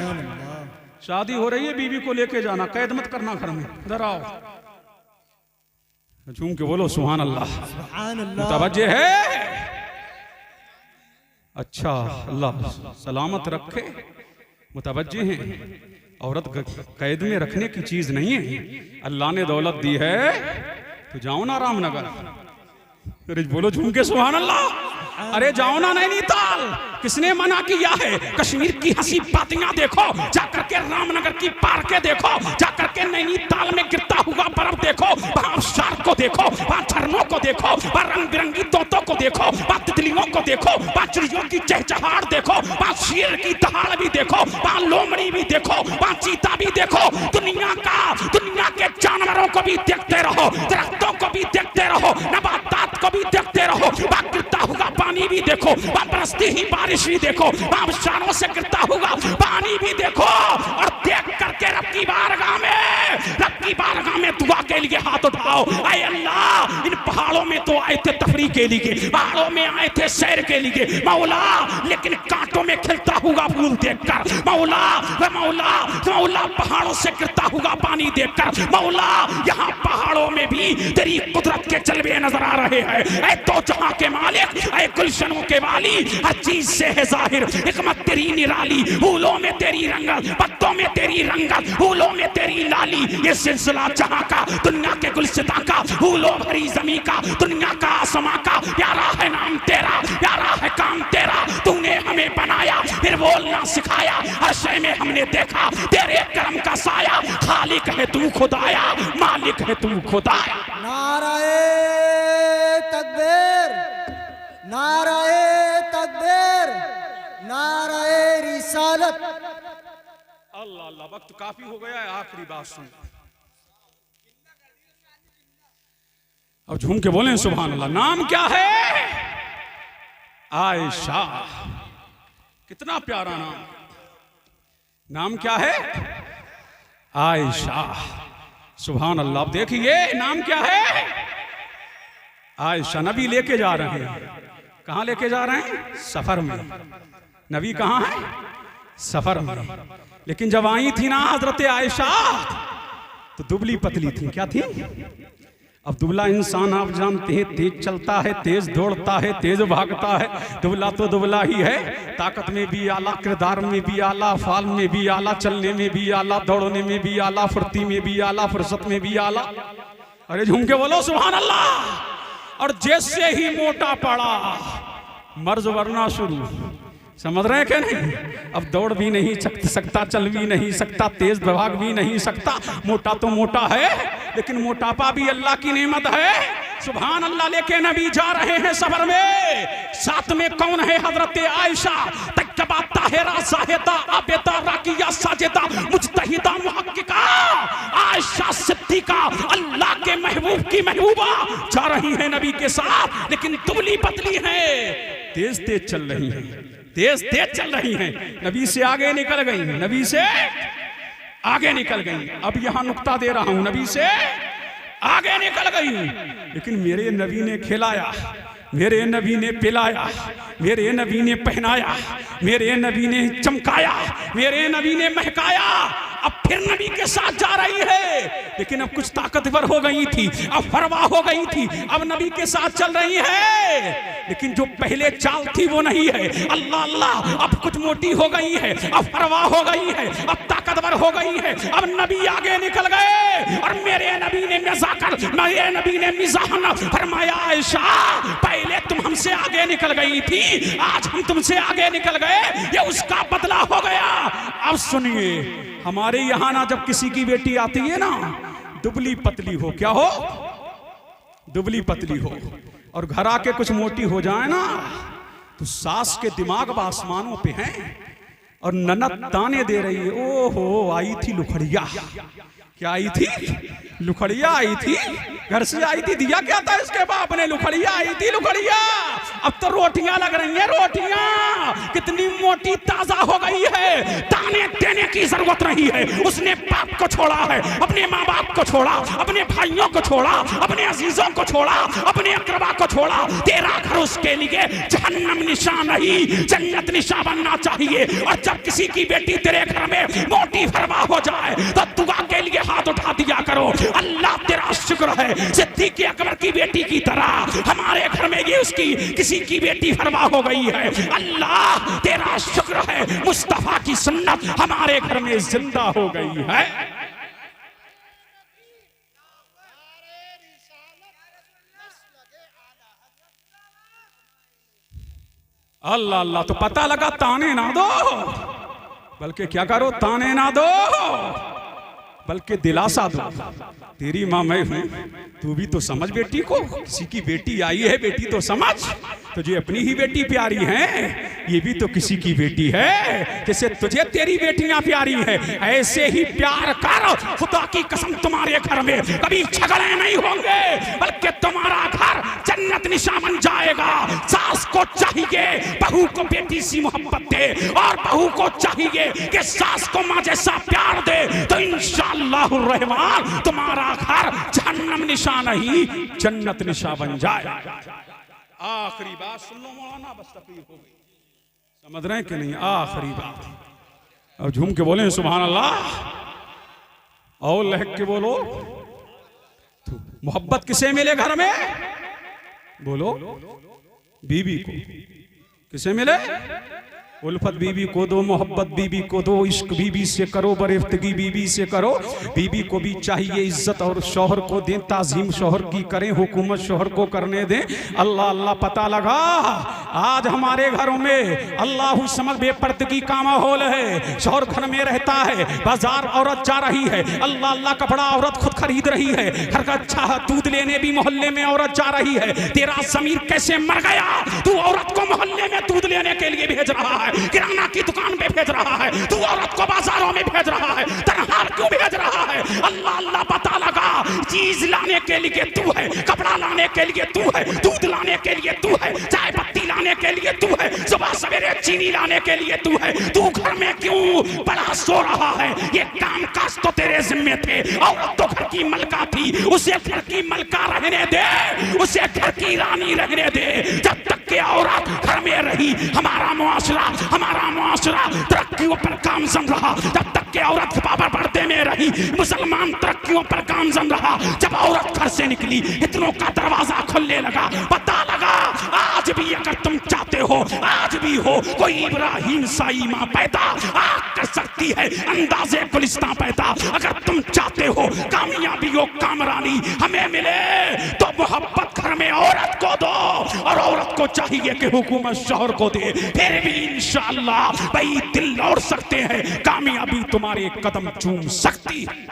शादी हो रही है, बीवी को लेके जाना, कैद मत करना घर में, इधर आओ। झूम के बोलो सुभान अल्लाह। मुतवज्जे है। अच्छा, अल्लाह सलामत रखे, मुतवज्जे हैं। औरत कैद में रखने की चीज नहीं है, अल्लाह ने दौलत दी है तो जाओ ना रामनगर। अरे बोलो झूम के सुभान अल्लाह। अरे जाओ ना नैनीताल, किसने मना किया है? कश्मीर की हंसी पातियां देखो, जाकर के रामनगर की पार्कें देखो, जाकर के नैनीताल में गिरता हुआ बर्फ देखो, वहां शार्क को देखो, वहां झरनों को देखो, वहां रंग बिरंगी तोतों को देखो, वहां तितलियों को देखो, वहां चिड़ियों की चहचहाट देखो, वहां शेर की दहाड़ भी देखो, वहां लोमड़ी भी देखो, वहां चीता भी देखो। दुनिया के जानवरों को भी देखते रहो, दरख्तों को भी देखते रहो, नबातात को भी देखते रहो, वहां गिरता हुआ पानी भी देखो, वहां बरसती ही बारिश भी देखो, वहां शानों से गिरता हुआ पानी भी देखो। और देख करके रब की बारगाह में दुआ के लिए हाथ उठाओ। ऐ अल्लाह, इन पहाड़ों में तो आए थे तफरीह के लिए, पहाड़ों में आए थे सैर के लिए मौला, लेकिन कांटों में खिलता हुआ फूल देखकर मौला, मौला पहाड़ों से गिरता हुआ पानी देखकर मौला, यहाँ पहाड़ों में भी तेरी कुदरत के जलवे नजर आ रहे हैं। ऐ तो जहां के मालिक, ऐ गुलशनों के वाली, हर चीज से है जाहिर हिकमत तेरी निराली, फूलों में तेरी रंगत, पत्तों में तेरी रंगत, फूलों में तेरी लाली। ये सिलसिला जहां का, दुनिया के गुलसिता का, फूलों भरी जमी का, दुनिया का आसमां का, प्यारा है नाम तेरा, प्यारा है काम तेरा। तूने हमें बनाया, फिर बोलना सिखाया, हर शय में हमने देखा तेरे करम का साया। खालिक है तू खुदाया, मालिक है तू खुदाया। नाराए तकबीर, नाराए तकबीर, नाराए रिसालत। अल्लाह अल्लाह, वक्त काफी हो गया है, आखिरी बात सुन। अब झूम के बोलें सुभान अल्लाह। नाम क्या है? आयशा। कितना प्यारा नाम। नाम क्या है? आयशा। सुभान अल्लाह। अब देखिए नाम क्या है? आयशा। नबी लेके जा रहे हैं, कहां लेके जा रहे हैं? सफर में। नबी कहां है? सफर में। लेकिन जब आई थी ना हजरत आयशा, तो दुबली पतली थी। क्या थी? अब दुबला इंसान आप जानते हैं, तेज चलता है, तेज दौड़ता है, तेज भागता है। दुबला तो दुबला ही है, ताकत में भी आला, किरदार में भी आला, फाल में भी आला, चलने में भी आला, दौड़ने में भी आला, फुर्ती में भी आला, फुर्सत में भी आला। अरे झूम के बोलो सुभान अल्लाह। और जैसे ही मोटा पड़ा, मर्ज वरना शुरू। समझ रहे हैं क्या? नहीं, अब दौड़ भी नहीं सकता, चल भी नहीं सकता, तेज भाग भी नहीं सकता। मोटा तो मोटा है, लेकिन मोटापा भी अल्लाह की नेमत है। सुभान अल्लाह। लेके नबी जा रहे हैं सफर में, साथ में कौन है? हजरत आयशा। तकबा, ताहिरा, जाहिदा, आबिदा, राकिया, साजिदा, मुजतहिदा, मुहक्किका, आयशा सिद्दीका, अल्लाह के महबूब की महबूबा जा रही है नबी के साथ। लेकिन दुबली पतली है, तेज तेज चल रही है, तेज तेज चल रही हैं। नबी से आगे निकल गई, नबी से आगे निकल गई। अब यहां नुक्ता दे रहा हूं, नबी से आगे निकल गई। लेकिन मेरे नबी ने खिलाया, मेरे नबी ने पिलाया, मेरे नबी ने पहनाया, मेरे नबी ने चमकाया, मेरे नबी ने महकाया। अब फिर नबी के साथ जा रही है, लेकिन अब कुछ ताकतवर हो गई थी, अब फरवा हो गई थी, अब नबी के साथ चल रही है। लेकिन जो पहले चाल थी वो नहीं है। अल्लाह अल्लाह, अब कुछ मोटी हो गई है, अब फरवा हो गई है, अब ताकतवर हो गई है। अब नबी आगे निकल गए और मेरे नबी ने मिजाहन फरमाया, आयशा पहले तुम हमसे आगे निकल गई थी, आज हम तुमसे आगे निकल गए, ये उसका बदला हो गया। अब सुनिए, हमारे यहां ना जब किसी की बेटी आती है ना, दुबली पतली हो, क्या हो? दुबली पतली हो, और घर आके कुछ मोटी हो जाए ना, तो सास के दिमाग आसमानों पे हैं। और ननद ताने दे रही है। ओहो, आई थी लुखड़िया। क्या आई थी? लुखड़िया आई थी, घर से आई थी। दिया क्या था इसके बाप ने? लुखड़िया आई थी, लुखड़िया। अब तो रोटियां लग रही हैं, रोटियां। कितनी मोटी ताजा हो गई है, ताने देने की जरूरत नहीं है। उसने बाप को छोड़ा है, अपने माँ बाप को छोड़ा, अपने भाइयों को छोड़ा, अपने अजीजों को छोड़ा, अपने अकरबा को छोड़ा। तेरा घर उसके लिए जहन्नम निशा नहीं, जन्नत निशा बनना चाहिए। और जब किसी की बेटी तेरे घर में मोटी फरमा हो जाए तो दुआ के लिए हाथ उठा दिया करो। अल्लाह तेरा शुक्र है, सिद्दीक़ अकबर की बेटी की तरह हमारे घर में ये उसकी किसी की बेटी फरमा हो गई है। अल्लाह तेरा शुक्र है, मुस्तफा की सुन्नत हमारे घर में जिंदा हो गई है। अल्लाह अल्लाह। तो पता लगा, ताने ना दो, बल्कि क्या करो, ताने ना दो, बल्कि दिलासा दो। तेरी माँ मैं हूं, तू भी तो समझ बेटी को। किसी की बेटी आई है, बेटी तो समझ। तुझे अपनी ही बेटी प्यारी है, ये भी तो किसी की बेटी है। जैसे तुझे तेरी बेटियां प्यारी है, ऐसे ही प्यार कर। खुदा की कसम, तुम्हारे घर में कभी झगड़े नहीं होंगे, बल्कि तुम्हारा घर जन्नत निशा बन जाएगा। सास को चाहिए बहू को बेटी सी मोहब्बत दे, और बहू को चाहिए कि सास को माँ जैसा प्यार दे। तो इंशाअल्लाह रहमान तुम्हारा घर जहन्नम निशा नहीं, जन्नत निशा बन जाए। आखिरी बात सुन लो मौलाना, बस तकलीफ हो गई। समझ रहे हैं कि नहीं? आखिरी बात। अब झूम के बोले सुभान अल्लाह, और लहक के बोलो। मोहब्बत किसे मिले घर में? बोलो, बीवी को। किसे मिले? उल्फत बीवी को दो, मोहब्बत बीवी को दो, इश्क बीवी से करो, बरेफ्तगी बीवी से करो। बीवी को भी चाहिए इज्जत, और शौहर को दें ताजीम, शौहर की करें हुकूमत, शौहर को करने दें। अल्लाह अल्लाह। पता लगा आज हमारे घरों में अल्लाह समझ बेपर्दगी का माहौल है। शौहर घर में रहता है, बाजार औरत जा रही है, अल्लाह अल्लाह कपड़ा औरत खुद खरीद रही है। घर का अच्छा दूध लेने भी मोहल्ले में औरत जा रही है। तेरा ज़मीर कैसे मर गया? तू औरत को मोहल्ले में दूध लेने के लिए भेज रहा है, किराना की दुकान पे भेज रहा है, तू औरत को बाजारों में भेज रहा है, तनहार क्यों भेज रहा है? अल्लाह अल्लाह। पता लगा चीज लाने के लिए तू है, कपड़ा लाने के लिए तू है, दूध लाने के लिए तू है, चाय पत्ती लाने के लिए तू है, सुबह सवेरे चीनी लाने के लिए तू है। तू घर में क्यों बड़ा सो रहा है? ये काम काज तो तेरे जिम्मे थे। औरत तो घर की मलका थी, उसे घर की मलका रहने दे, उसे घर की रानी रहने दे। जब तक के औरत घर में रही, हमारा मुआशरा तरक्कियों पर कामजन रहा। जब तक के औरत बाबर पर्दे में रही, मुसलमान तरक्कियों पर कामजन रहा। जब औरत घर से निकली, इतनों का दरवाजा खुलने लगा। पता लगा आज भी अगर तुम चाहते हो, आज भी हो कोई इब्राहिम साई माँ पैदा कर सकती है, अंदाजे गुलिस्तां पैदा। अगर तुम चाहते हो कामयाबी हो, कामरानी हमें मिले, तो मोहब्बत घर में औरत को दो, और औरत को चाहिए कि हुकूमत शौहर को दे। फिर भी इंशाअल्लाह भाई दिल लौट सकते हैं, कामयाबी तुम्हारे कदम चूम सकती है।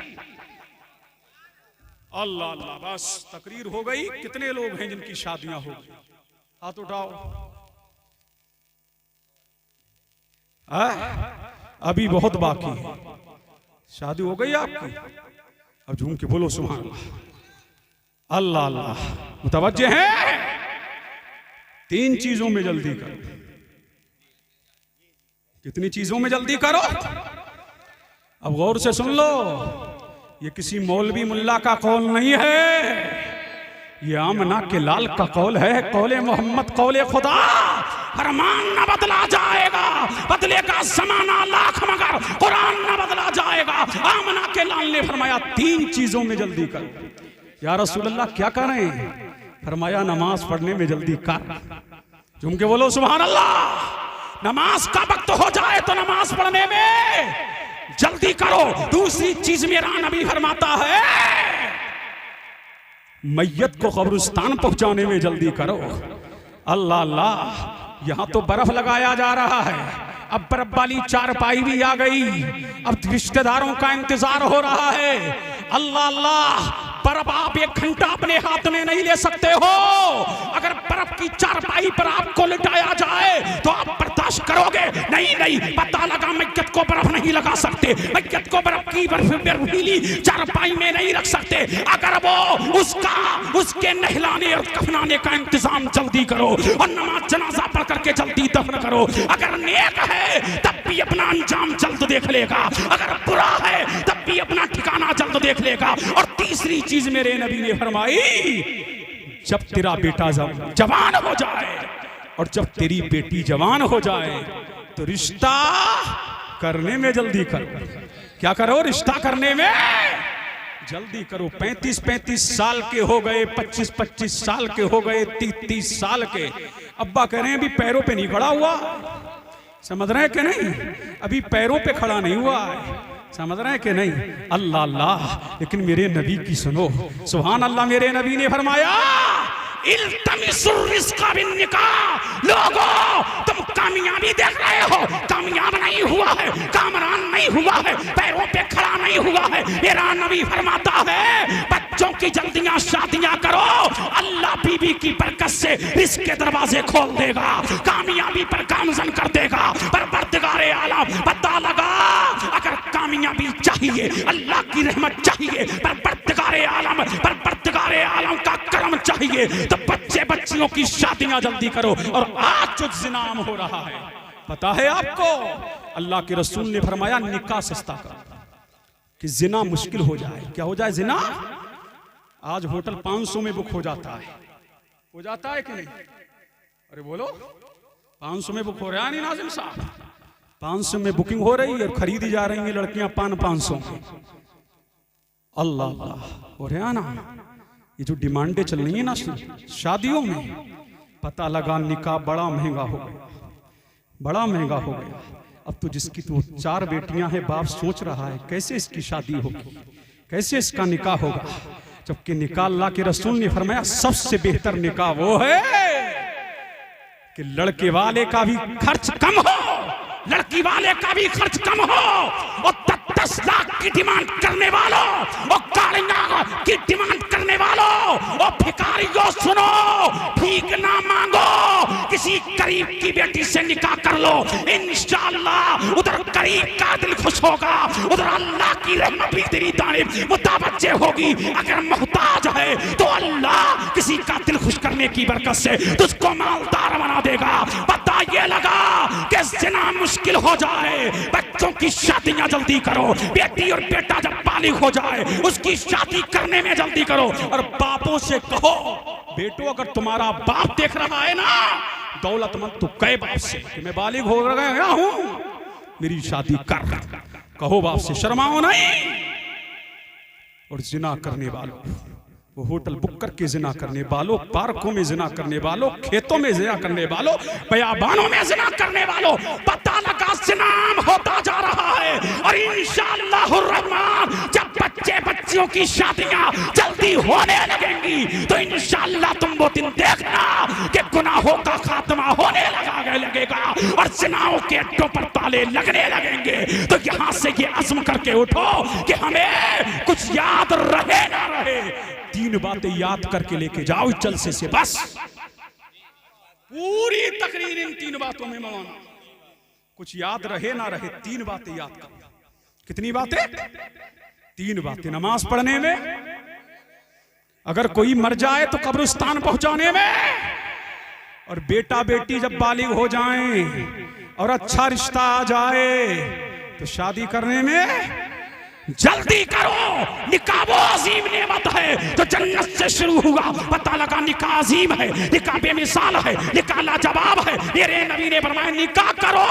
अल्लाह अल्लाह। बस तकरीर हो गई। कितने लोग हैं जिनकी शादियां हो गई? हाथ उठाओ। अभी बहुत बाकी है। शादी हो गई आपकी? अब झूम के बोलो सुभान अल्लाह। अल्लाह अल्लाह। मुतवज्जे हैं? 3 चीजों में जल्दी करो। कितनी चीजों में जल्दी करो? अब गौर से सुन लो, ये किसी मौलवी मुल्ला का कौल नहीं है, ये आमना के लाल का कौल है। कौले मोहम्मद, कौले खुदा। फरमान न बदला जाएगा, बदलेगा ज़माना लाख मगर कुरान न बदला जाएगा। आमना के लाल ने फरमाया 3 चीजों में जल्दी करो। या रसूलल्लाह क्या करें? फरमाया नमाज पढ़ने में जल्दी कर। झूम के बोलो सुभान अल्लाह। नमाज का वक्त हो जाए तो नमाज पढ़ने में जल्दी करो। दूसरी चीज मेरा नबी फरमाता है, मैयत को कब्रिस्तान पहुंचाने में जल्दी करो। अल्लाह अल्लाह। यहां तो बर्फ लगाया जा रहा है, अब बर्फ वाली चारपाई भी आ गई, अब रिश्तेदारों का इंतजार हो रहा है। अल्लाह अल्लाह। बर्फ आप 1 घंटा अपने हाथ में नहीं ले सकते हो। अगर बर्फ की चारपाई पर आपको लिटाया जाए तो आप बर्दाश्त बर्दाश्त करोगे? नहीं नहीं, पता लगा मैयत को बर्फ नहीं लगा सकते, मैयत को बर्फ की बर्फीली चारपाई में नहीं रख सकते। अगर वो उसके नहलाने और कफनाने का इंतजाम जल्दी करो और नमाज जनाजा पढ़ करके जल्दी दफन करो। अगर नेक है तब भी अपना अंजाम जल्द देख लेगा, अगर बुरा है तब भी अपना ठिकाना जल्द देख लेगा। और तीसरी चीज मेरे नबी ने फरमाई, जब तेरा बेटा जवान हो जाए और जब तेरी बेटी जवान हो जाए तो रिश्ता करने में जल्दी करो। क्या करो? रिश्ता करने में जल्दी करो। 35-35 साल के हो गए, 25-25 साल के हो गए, 30-30 साल के। अब्बा कह रहे हैं अभी पैरों पे नहीं खड़ा हुआ, समझ रहे हैं कि नहीं? अभी पैरों पे खड़ा नहीं हुआ है, समझ रहे हैं कि नहीं? अल्लाह अल्लाह। लेकिन मेरे नबी की सुनो, सुभान अल्लाह। मेरे नबी ने फरमाया, इल्तमिसुर रिज़्क़ बिन निकाह। लोगों, तुम कामयाबी देख रहे हो, कामयाब नहीं हुआ है, कामरान नहीं हुआ है, पैरों पे खड़ा नहीं हुआ है। मेरा नबी फरमाता है, बच्चों की जल्दियां शादियां करो, अल्लाह बीबी की बरकत से रिज़्क़ के दरवाजे खोल देगा, कामयाबी पर गामजन कर देगा। परवरदिगारे आलम, पता लगा अगर कामयाबी चाहिए, अल्लाह की रहमत चाहिए, परवरदिगारे आलम का करम चाहिए, तो बच्चे बच्चियों की शादियां जल्दी करो। और आज जो जिनाम हो रहा है, पता है आपको, अल्लाह के रसूल ने फरमाया निकाह सस्ता करो कि जिना मुश्किल हो जाए। क्या हो जाए? जिना। आज होटल 500 में बुक हो जाता है, हो जाता है कि नहीं? अरे बोलो, 500 में बुक हो रहा है नहीं नाज़िम साहब? 500 में बुकिंग हो रही है और खरीदी जा रही है लड़कियां 500 में। अल्लाह अल्लाह हो रहा ना। ये जो डिमांडें चल रही है ना शादियों में, पता लगा निकाह बड़ा महंगा हो गया, बड़ा महंगा हो गया। अब तो जिसकी तो 4 बेटियां हैं, बाप सोच रहा है कैसे इसकी शादी होगी, कैसे इसका निकाह होगा। जबकि निकाह अल्लाह के रसूल ने फरमाया सबसे बेहतर निकाह वो है कि लड़के वाले का भी खर्च कम हो, लड़की वाले का भी खर्च कम हो। और 10 लाख की डिमांड करने वालों और गाड़ियां की डिमांड करने वालों और भिखारियों, सुनो, भीख ना मांगो, किसी गरीब की बेटी से निकाह कर लो, इंशाअल्लाह उधर गरीब का दिल खुश होगा, उधर अल्लाह की रहमत भी तेरी जानिब मुतवज्जे होगी। अगर मोहताज है तो अल्लाह किसी का दिल खुश करने की बरकत से तुझको मालदार बना देगा। पता ये लगा कि जिना मुश्किल हो जाए, बच्चों की शादियां जल्दी करो। बेटी और बेटा जब बालिग हो जाए उसकी शादी करने में जल्दी करो। और बापों से कहो, बेटो अगर तुम्हारा बाप देख रहा है ना दौलतमंद, तो कहे बाप से कि मैं बालिग हो गया हूं, मेरी शादी कर। कहो बाप से, शर्माओ नहीं। और जिना करने वालों, वो होटल बुक करके जिना करने वालों, पार्कों में जिना करने वालों, खेतों में जिना करने वालों, बयाबानों में जिना करने वालों, पता लगा जिनाम होता जा रहा है। और इंशाअल्लाहुर रहमान जब बच्चे बच्चियों की शादियां जल्दी होने लगेंगी तो इंशाअल्लाह तुम वो दिन देखना कि गुनाहों का खात्मा होने लगेगा और जिनाओं के अड्डों पर ताले लगने लगेंगे। तो यहां से ये अज़्म करके उठो कि हमें कुछ याद रहे ना रहे, 3 बातें याद करके लेके जाओ जलसे से। बस पूरी तकरीर इन 3 बातों में मौलाना, कुछ याद रहे ना रहे, 3 बातें याद कर। कितनी बातें? 3 बातें। नमाज पढ़ने में, अगर कोई मर जाए तो कब्रिस्तान पहुंचाने में, और बेटा बेटी जब बालिग हो जाएं और अच्छा रिश्ता आ जाए तो शादी करने में जल्दी करो। निकाह वो अजीम नेमत है जो जन्नत से शुरू हुआ। पता लगा निकाह अजीम है, निकाह बेमिसाल है, निकाह लाजवाब है। मेरे नबी ने फरमाया निकाह करो,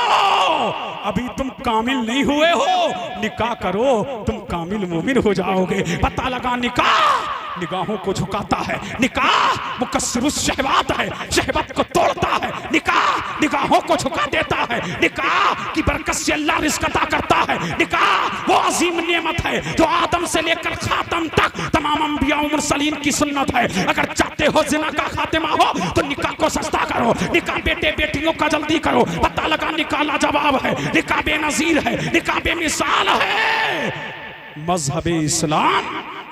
अभी तुम कामिल नहीं हुए हो, निकाह करो, तुम कामिल मोमिन हो जाओगे। पता लगा निकाह निगाहों को झुकाता है, निकाह मुकस्सिरुस शहवात है, शहवत को तोड़ता है, निकाह निगाहों को झुका देता है, निकाह की बरकत से अल्लाह रिज़्क़ अता करता है। निकाह वो अजीम नेमत है जो आदम से लेकर खातम तक तमाम अंबिया और मुरसलीन की सुन्नत है। अगर चाहते हो जिना का खात्मा हो तो निकाह को सस्ता करो, निकाह बेटे बेटियों का जल्दी करो। पता लगा निकाह लाजवाब है, निकाह बेनज़ीर है, निकाह बेमिसाल है। मज़हब इस्लाम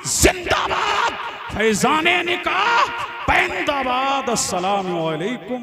जिंदाबाद, फैज़ाने निकाह पैंदाबाद। अस्सलामु अलैकुम।